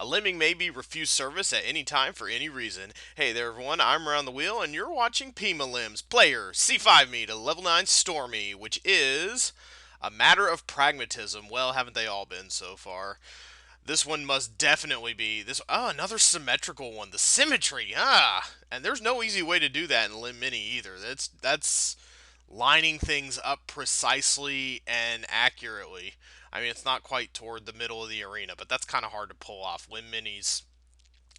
A lemming may be refused service at any time for any reason. Hey there, everyone. I'm Around the Wheel, and you're watching PimoLems. Player C5 me to level 9 Stormy, which is a matter of pragmatism. Well, haven't they all been so far? This one must definitely be this. Oh, another symmetrical one. The symmetry. And there's no easy way to do that in Lim Mini either. That's lining things up precisely and accurately. I mean, it's not quite toward the middle of the arena, but that's kind of hard to pull off. Lim Mini's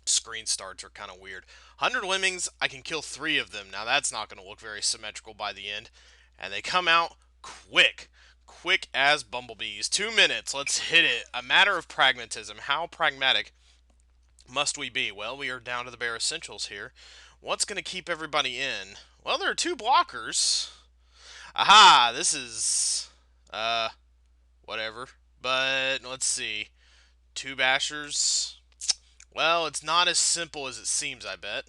screen starts are kind of weird. 100 lemmings, I can kill 3 of them. Now, that's not going to look very symmetrical by the end. And they come out quick. Quick as bumblebees. 2 minutes. Let's hit it. A matter of pragmatism. How pragmatic must we be? Well, we are down to the bare essentials here. What's going to keep everybody in? Well, there are 2 blockers. Aha, this is whatever. But let's see. 2 bashers. Well, it's not as simple as it seems, I bet.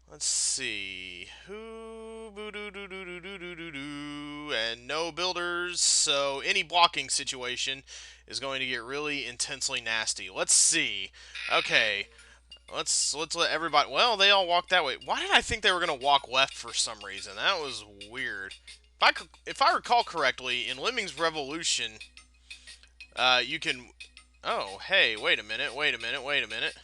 Let's see. Who boo doo doo doo doo doo doo doo doo, and no builders, so any blocking situation is going to get really intensely nasty. Let's see. Okay. Let's let everybody. Well, they all walk that way. Why did I think they were gonna walk left for some reason? That was weird. If I recall correctly, in Lemmings Revolution, you can. Oh, hey, wait a minute, wait a minute, wait a minute.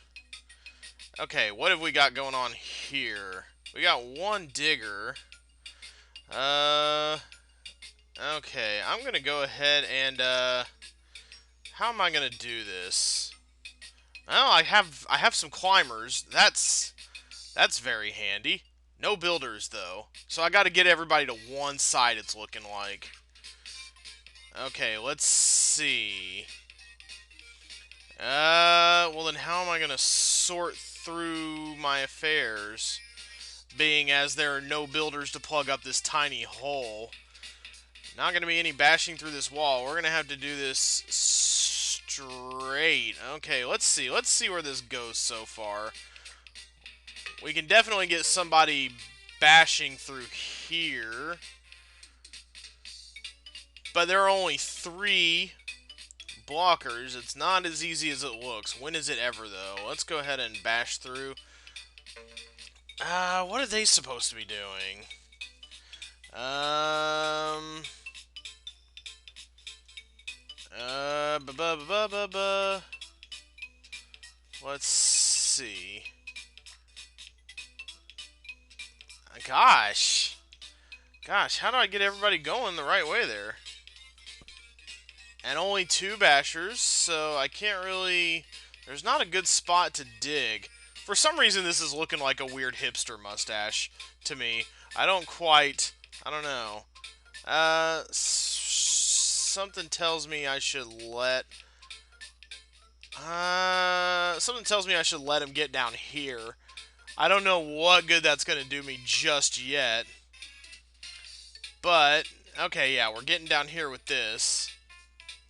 Okay, what have we got going on here? We got 1 digger. Uh, okay, I'm gonna go ahead and how am I gonna do this? Well, I have some climbers. That's very handy. No builders though, so I got to get everybody to one side. It's looking like. Okay, let's see. Well then, how am I gonna sort through my affairs? Being as there are no builders to plug up this tiny hole. Not gonna be any bashing through this wall. We're gonna have to do this straight. Okay, let's see. Let's see where this goes so far. We can definitely get somebody bashing through here. But there are only 3 blockers. It's not as easy as it looks. When is it ever, though? Let's go ahead and bash through. What are they supposed to be doing? Let's see. Gosh. Gosh, how do I get everybody going the right way there? And only 2 bashers, so I can't really. There's not a good spot to dig. For some reason, this is looking like a weird hipster mustache to me. I don't quite. I don't know. Something tells me I should let. Something tells me I should let him get down here. I don't know what good that's gonna do me just yet. But okay, yeah, we're getting down here with this.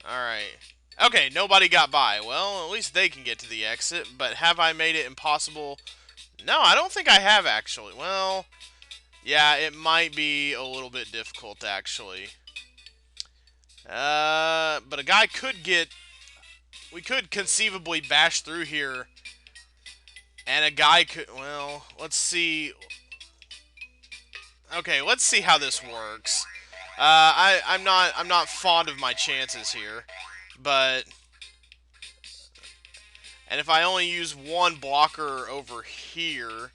Alright. Okay, nobody got by. Well, at least they can get to the exit, but have I made it impossible? No, I don't think I have, actually. Well, yeah, it might be a little bit difficult, actually. But a guy could get... We could conceivably bash through here, and a guy could... Well, let's see... Okay, let's see how this works. I'm not fond of my chances here, but and if I only use 1 blocker over here,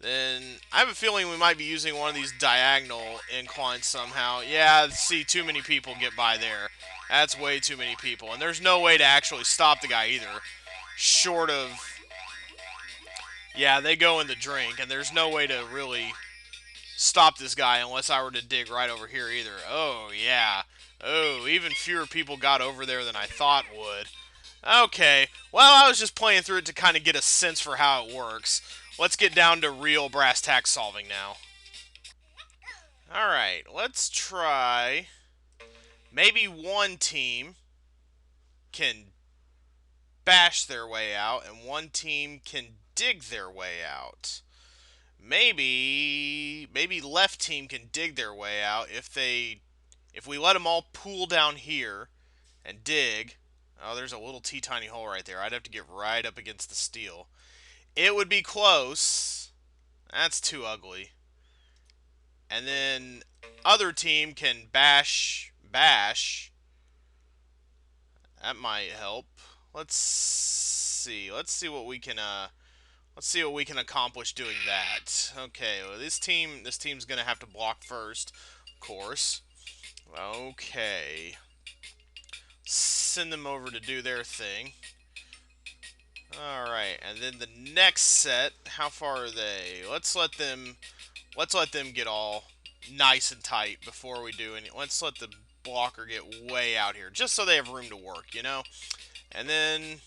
then I have a feeling we might be using one of these diagonal inclines somehow. Yeah, see, too many people get by there. That's way too many people, and there's no way to actually stop the guy either, short of. Yeah, they go in the drink, and there's no way to really stop this guy unless I were to dig right over here either. Oh, yeah. Oh, even fewer people got over there than I thought would. Okay, well, I was just playing through it to kind of get a sense for how it works. Let's get down to real brass tack solving now. Alright, let's try... Maybe one team can bash their way out, and one team can dig their way out. Maybe left team can dig their way out if we let them all pool down here and dig. Oh, there's a little teeny hole right there. I'd have to get right up against the steel. It would be close. That's too ugly. And then other team can bash. That might help. Let's see. Let's see what we can accomplish doing that. Okay, well, this team's gonna have to block first, of course. Okay. Send them over to do their thing. Alright, and then the next set, how far are they? Let's let them get all nice and tight before we do any. Let's let the blocker get way out here, just so they have room to work, you know? And then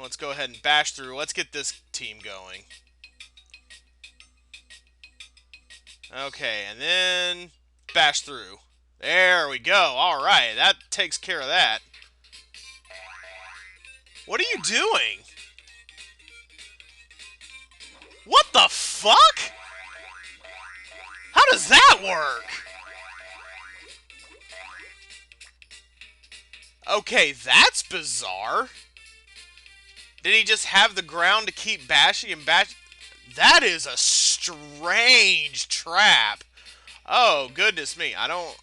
let's go ahead and bash through. Let's get this team going. Okay, and then bash through. There we go. Alright, that takes care of that. What are you doing? What the fuck? How does that work? Okay, that's bizarre. Did he just have the ground to keep bashing and bash? That is a strange trap. Oh, goodness me. I don't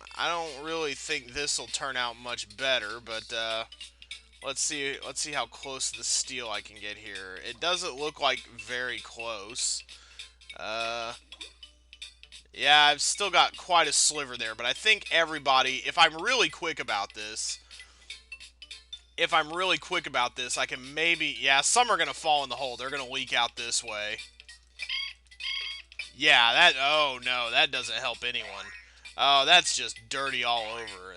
really think this will turn out much better, but let's see how close to the steel I can get here. It doesn't look like very close. Uh yeah, I've still got quite a sliver there, but I think everybody, if I'm really quick about this, I can maybe, yeah, some are going to fall in the hole. They're going to leak out this way. Yeah, oh no, that doesn't help anyone. Oh, that's just dirty all over.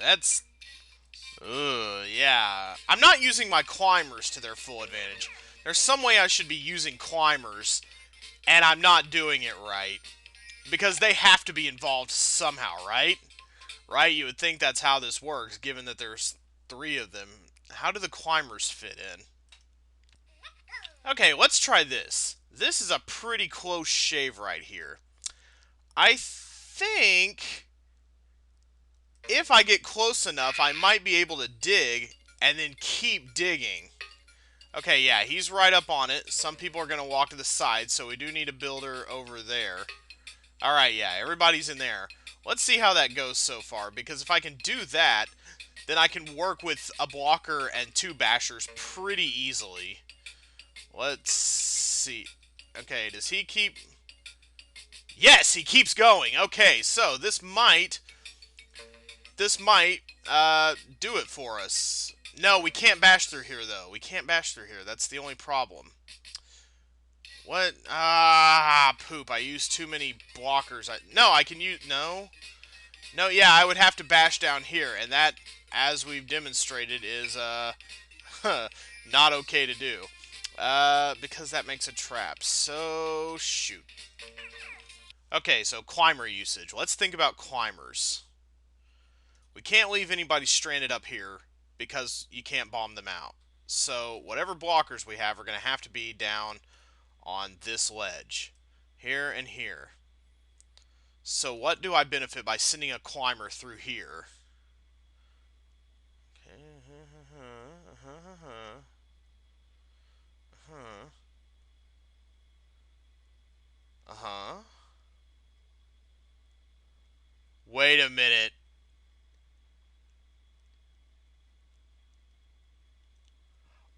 Yeah. I'm not using my climbers to their full advantage. There's some way I should be using climbers, and I'm not doing it right. Because they have to be involved somehow, right? Right? You would think that's how this works, given that there's 3 of them. How do the climbers fit in? Okay, let's try this. This is a pretty close shave right here. I think if I get close enough, I might be able to dig and then keep digging. Okay, yeah, he's right up on it. Some people are going to walk to the side, so we do need a builder over there. Alright, yeah, everybody's in there. Let's see how that goes so far, because if I can do that, then I can work with a blocker and 2 bashers pretty easily. Let's see. Okay, does he keep... Yes, he keeps going. Okay, so this might do it for us. No, we can't bash through here, though. We can't bash through here. That's the only problem. What? Ah, poop. I used too many blockers. No, I can use... No. No, yeah, I would have to bash down here, and that, as we've demonstrated, is, not okay to do. Because that makes a trap. So, shoot. Okay, so climber usage. Let's think about climbers. We can't leave anybody stranded up here because you can't bomb them out. So, whatever blockers we have are going to have to be down on this ledge. Here and here. So, what do I benefit by sending a climber through here? Uh-huh. Wait a minute.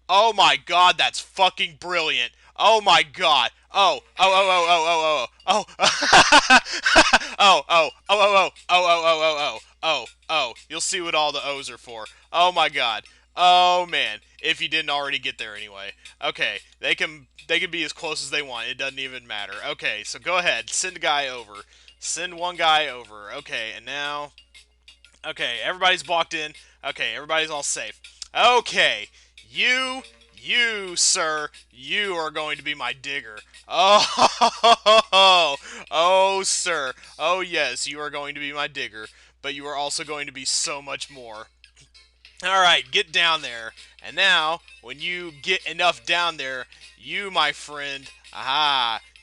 Oh my god, that's fucking brilliant. Oh my god. Oh. You'll see what all the O's are for. Oh my god. Oh man. If you didn't already get there anyway. Okay, they can be as close as they want. It doesn't even matter. Okay, so go ahead. Send a guy over. Send one guy over. Okay, and now... Okay, everybody's blocked in. Okay, everybody's all safe. Okay, sir, you are going to be my digger. Oh, sir. Oh, yes, you are going to be my digger. But you are also going to be so much more. Alright, get down there. And now, when you get enough down there, you, my friend,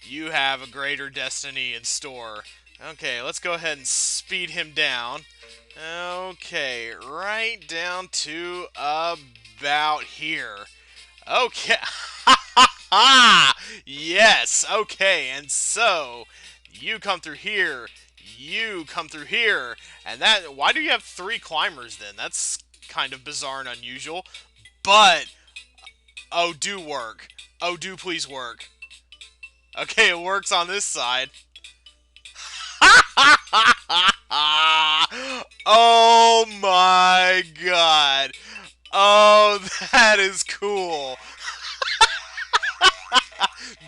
you have a greater destiny in store. Okay, let's go ahead and speed him down. Okay, right down to about here? Okay. Yes. Okay. And so you come through here. You come through here. And that. Why do you have 3 climbers then? That's kind of bizarre and unusual. But oh, do work. Oh, do please work. Okay, it works on this side. Oh my god. Oh, that is cool.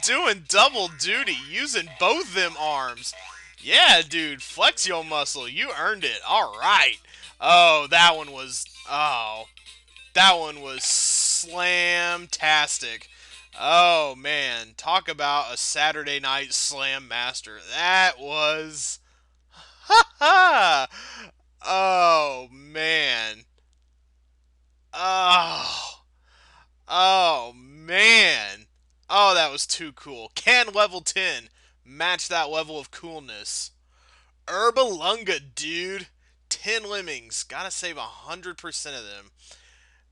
Doing double duty, using both them arms. Yeah, dude, flex your muscle. You earned it. Alright. Oh, that one was... Oh. That one was slam-tastic. Oh, man. Talk about a Saturday night slam master. That was... Ha ha! Oh, man. Oh. Oh, man. Oh, that was too cool. Can level 10 match that level of coolness? Herbalunga, dude. 10 lemmings. Gotta save 100% of them.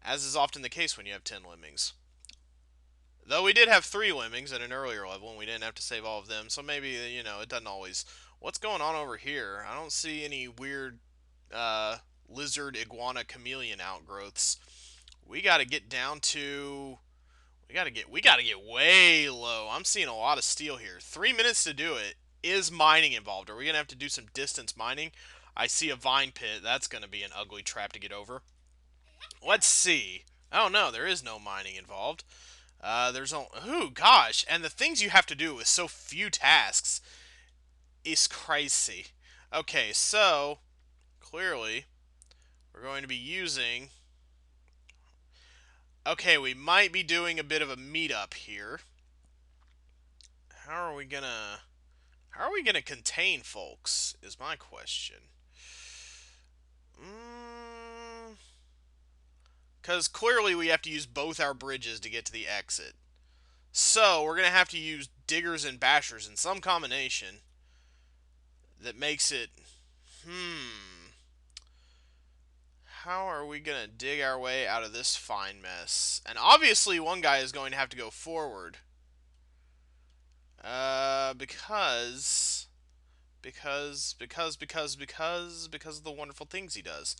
As is often the case when you have 10 lemmings. Though we did have 3 lemmings at an earlier level, and we didn't have to save all of them. So maybe, you know, it doesn't always... What's going on over here? I don't see any weird lizard, iguana, chameleon outgrowths. We gotta get down to... We gotta get way low. I'm seeing a lot of steel here. 3 minutes to do it. Is mining involved? Are we gonna have to do some distance mining? I see a vine pit. That's gonna be an ugly trap to get over. Let's see. Oh no, there is no mining involved. There's only... Ooh, gosh. And the things you have to do with so few tasks is crazy. Okay, so... Clearly, we're going to be using... Okay, we might be doing a bit of a meetup here. How are we gonna... How are we gonna contain folks, is my question. Because clearly we have to use both our bridges to get to the exit. So, we're going to have to use diggers and bashers in some combination that makes it... How are we going to dig our way out of this fine mess? And obviously one guy is going to have to go forward. Because of the wonderful things he does.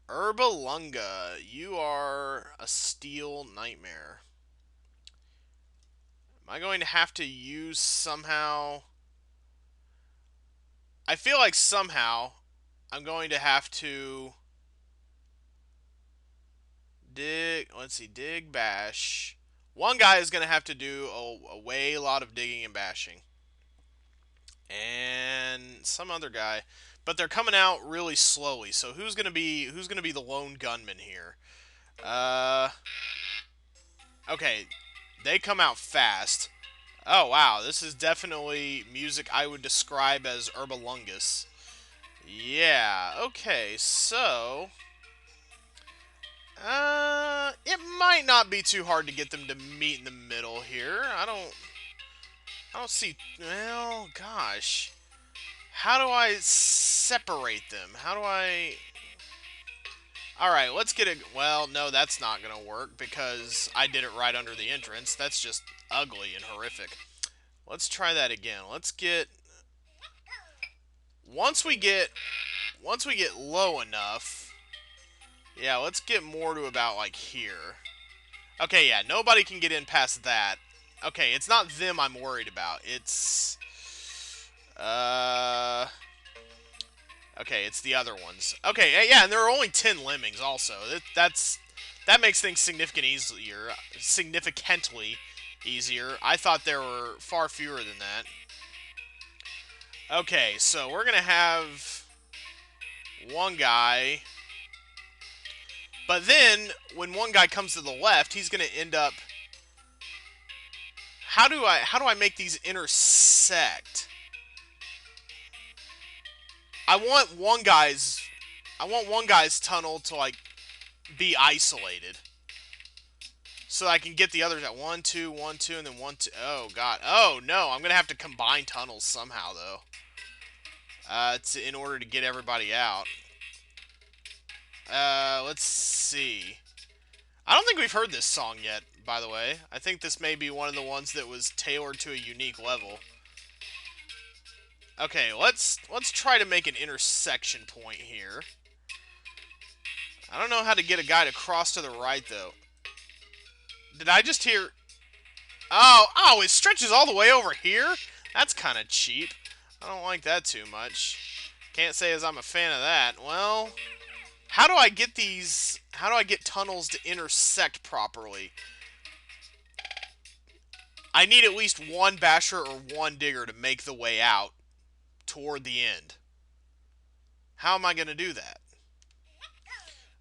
Herbalunga, you are a steel nightmare. Am I going to have to use somehow... I feel like somehow I'm going to have to dig... Let's see, dig, bash. One guy is going to have to do a lot of digging and bashing. And some other guy... But they're coming out really slowly, so who's gonna be the lone gunman here? Okay, they come out fast. Oh wow, this is definitely music I would describe as Herbalungus. Yeah, okay, so it might not be too hard to get them to meet in the middle here. I don't see... Well, gosh. How do I separate them? How do I... Alright, let's get it... Well, no, that's not going to work because I did it right under the entrance. That's just ugly and horrific. Let's try that again. Let's get... Once we get low enough... Yeah, let's get more to about, like, here. Okay, yeah, nobody can get in past that. Okay, it's not them I'm worried about. It's... Okay, it's the other ones. Okay, yeah, and there are only 10 lemmings also. That makes things significantly easier. I thought there were far fewer than that. Okay, so we're gonna have one guy, but then when one guy comes to the left, he's gonna end up... How do I make these intersect? I want one guy's tunnel to, like, be isolated. So I can get the others at 1, 2, 1, 2, and then 1, 2. Oh, God. Oh, no. I'm going to have to combine tunnels somehow, though. In order to get everybody out. Let's see. I don't think we've heard this song yet, by the way. I think this may be one of the ones that was tailored to a unique level. Okay, let's try to make an intersection point here. I don't know how to get a guy to cross to the right, though. Did I just hear... Oh, it stretches all the way over here? That's kind of cheap. I don't like that too much. Can't say as I'm a fan of that. Well, how do I get these... How do I get tunnels to intersect properly? I need at least one basher or one digger to make the way out toward the end. How am I going to do that?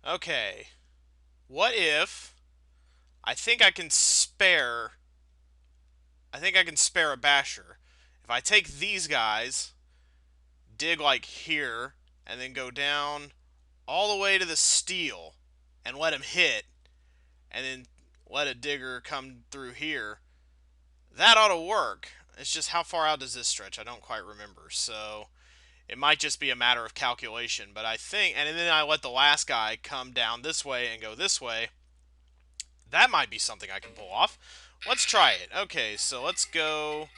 Okay. What if... I think I can spare... I think I can spare a basher. If I take these guys, dig like here, and then go down all the way to the steel, and let him hit, and then let a digger come through here, that ought to work. It's just how far out does this stretch? I don't quite remember. So it might just be a matter of calculation. But I think, and then I let the last guy come down this way and go this way. That might be something I can pull off. Let's try it. Okay, so let's go.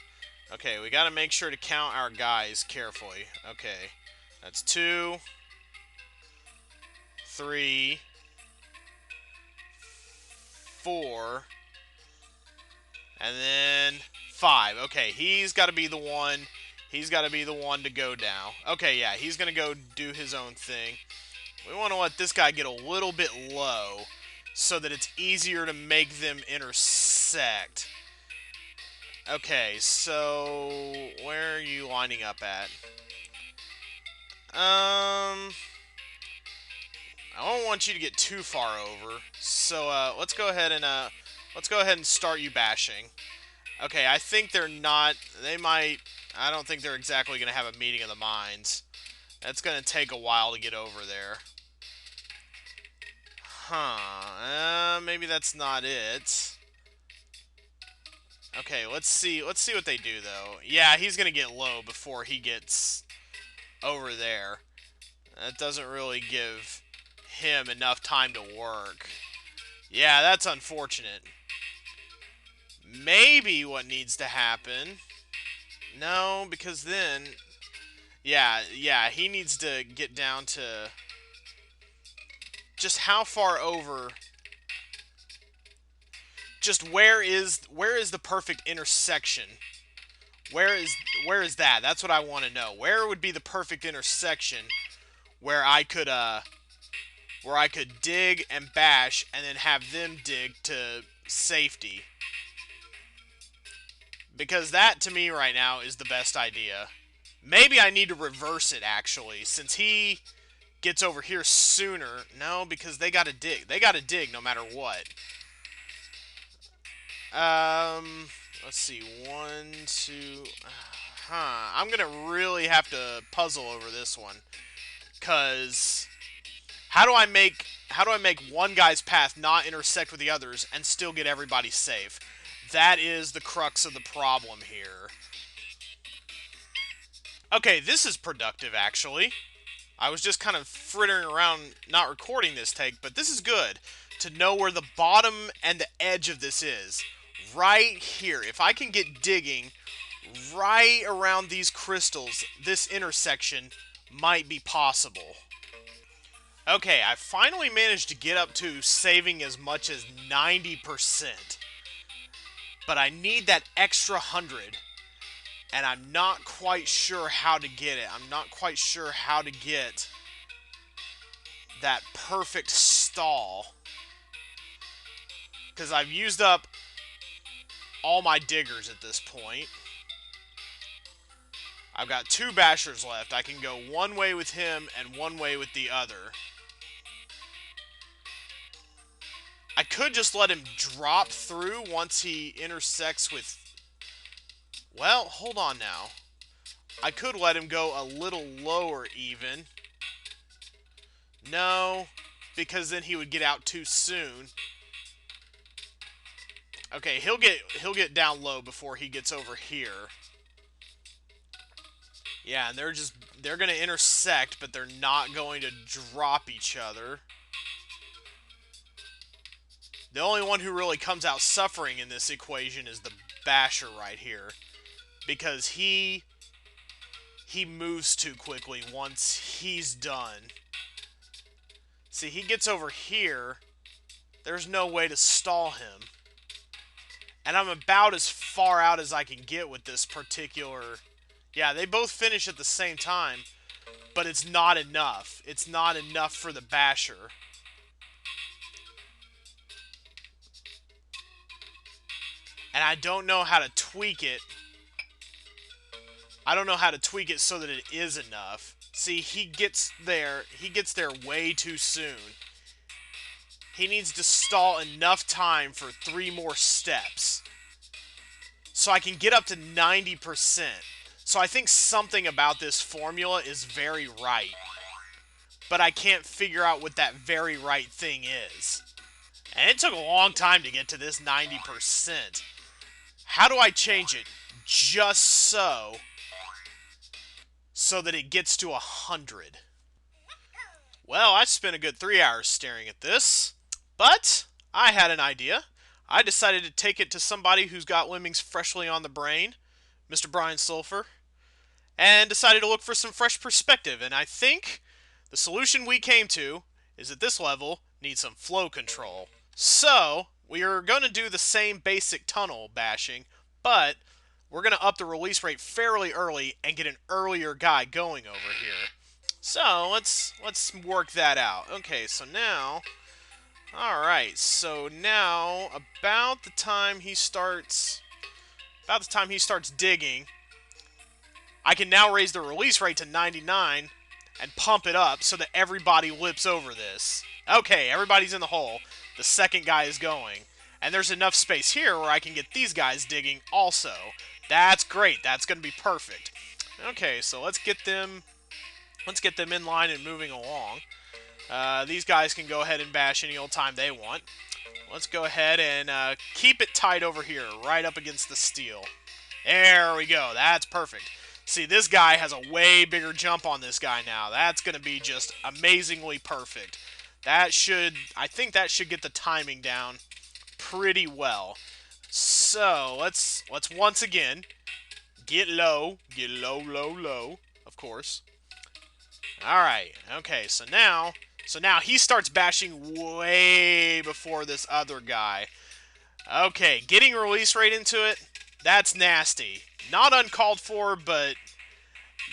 Okay, we got to make sure to count our guys carefully. Okay, that's 2, 3, 4, and then 5. Okay, he's got to be the one. He's got to be the one to go down. Okay, yeah, he's going to go do his own thing. We want to let this guy get a little bit low so that it's easier to make them intersect. Okay, so where are you lining up at? I don't want you to get too far over. So let's go ahead and start you bashing. Okay, I think they're not. They might. I don't think they're exactly going to have a meeting of the minds. That's going to take a while to get over there. Huh. Maybe that's not it. Okay, let's see what they do, though. Yeah, he's going to get low before he gets over there. That doesn't really give him enough time to work. Yeah, that's unfortunate. Maybe what needs to happen... No, because then... Yeah, he needs to get down to... Just how far over... Just where is the perfect intersection? Where is that? That's what I want to know. Where would be the perfect intersection where I could dig and bash and then have them dig to safety? Because that, to me, right now, is the best idea. Maybe I need to reverse it, actually, since he gets over here sooner. No, because they gotta dig. They gotta dig no matter what. Let's see. 1, 2... I'm gonna really have to puzzle over this one. Because... How do I make one guy's path not intersect with the others and still get everybody safe? That is the crux of the problem here. Okay, this is productive, actually. I was just kind of frittering around not recording this take, but this is good to know where the bottom and the edge of this is. Right here. If I can get digging right around these crystals, this intersection might be possible. Okay, I finally managed to get up to saving as much as 90%. But I need that extra 100. And I'm not quite sure how to get it. I'm not quite sure how to get that perfect stall. Because I've used up all my diggers at this point. I've got 2 bashers left. I can go one way with him and one way with the other. I could just let him drop through once he intersects with... Well, hold on now. I could let him go a little lower even. No, because then he would get out too soon. Okay, he'll get down low before he gets over here. Yeah, and they're going to intersect, but they're not going to drop each other. The only one who really comes out suffering in this equation is the Basher right here, because he moves too quickly once he's done. See, he gets over here. There's no way to stall him. And I'm about as far out as I can get with this particular... Yeah, they both finish at the same time, but it's not enough. It's not enough for the Basher. And I don't know how to tweak it. I don't know how to tweak it so that it is enough. See, he gets there way too soon. He needs to stall enough time for 3 more steps. So I can get up to 90%. So I think something about this formula is very right. But I can't figure out what that very right thing is. And it took a long time to get to this 90%. How do I change it just so that it gets to 100? Well, I spent a good 3 hours staring at this, but I had an idea. I decided to take it to somebody who's got lemmings freshly on the brain, Mr. Brian Sulphur, and decided to look for some fresh perspective. And I think the solution we came to is that this level needs some flow control. So, we are going to do the same basic tunnel bashing, but we're going to up the release rate fairly early and get an earlier guy going over here. So, let's work that out. Okay, so now... Alright, so now, about the time he starts digging, I can now raise the release rate to 99 and pump it up so that everybody lips over this. Okay, everybody's in the hole. The second guy is going. And there's enough space here where I can get these guys digging also. That's great. That's going to be perfect. Okay, so let's get them in line and moving along. These guys can go ahead and bash any old time they want. Let's go ahead and keep it tight over here, right up against the steel. There we go. That's perfect. See, this guy has a way bigger jump on this guy now. That's going to be just amazingly perfect. I think that should get the timing down pretty well. So, let's once again get low, low, of course. Alright, okay, so now he starts bashing way before this other guy. Okay, getting release rate into it, that's nasty. Not uncalled for, but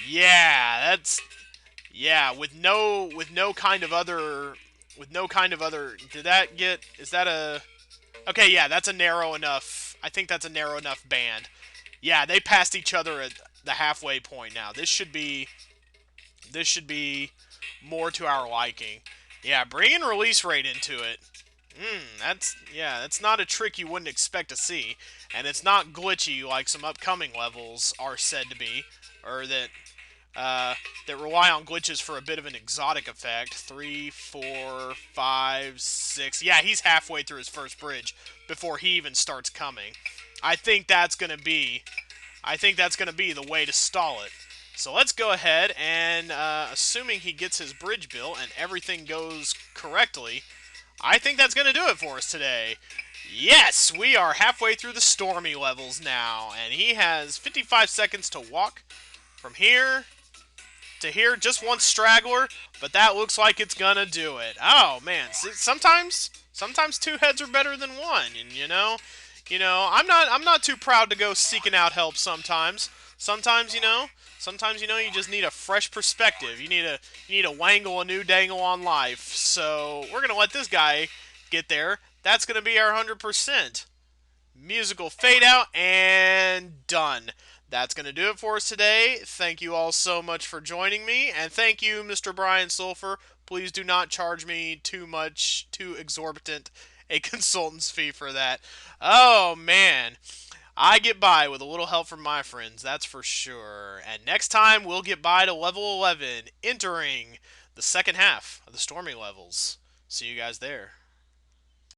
yeah, with no kind of other, okay, yeah, that's a narrow enough, I think that's a narrow enough band. Yeah, they passed each other at the halfway point now. This should be more to our liking. Yeah, bringing release rate into it. That's not a trick you wouldn't expect to see. And it's not glitchy like some upcoming levels are said to be. Or that rely on glitches for a bit of an exotic effect. 3, 4, 5, 6. Yeah, he's halfway through his first bridge before he even starts coming. I think that's gonna be the way to stall it. So let's go ahead and, assuming he gets his bridge built and everything goes correctly, I think that's going to do it for us today. Yes, we are halfway through the Stormy levels now, and he has 55 seconds to walk from here to here. Just one straggler, but that looks like it's going to do it. Oh, man, sometimes 2 heads are better than 1, and you know, I'm not too proud to go seeking out help sometimes. Sometimes, you just need a fresh perspective. You need to wangle a new dangle on life. So we're gonna let this guy get there. That's gonna be our 100%. Musical fade out and done. That's gonna do it for us today. Thank you all so much for joining me, and thank you, Mr. Brian Sulphur. Please do not charge me too exorbitant a consultant's fee for that. Oh man. I get by with a little help from my friends, that's for sure. And next time, we'll get by to level 11, entering the second half of the Stormy levels. See you guys there.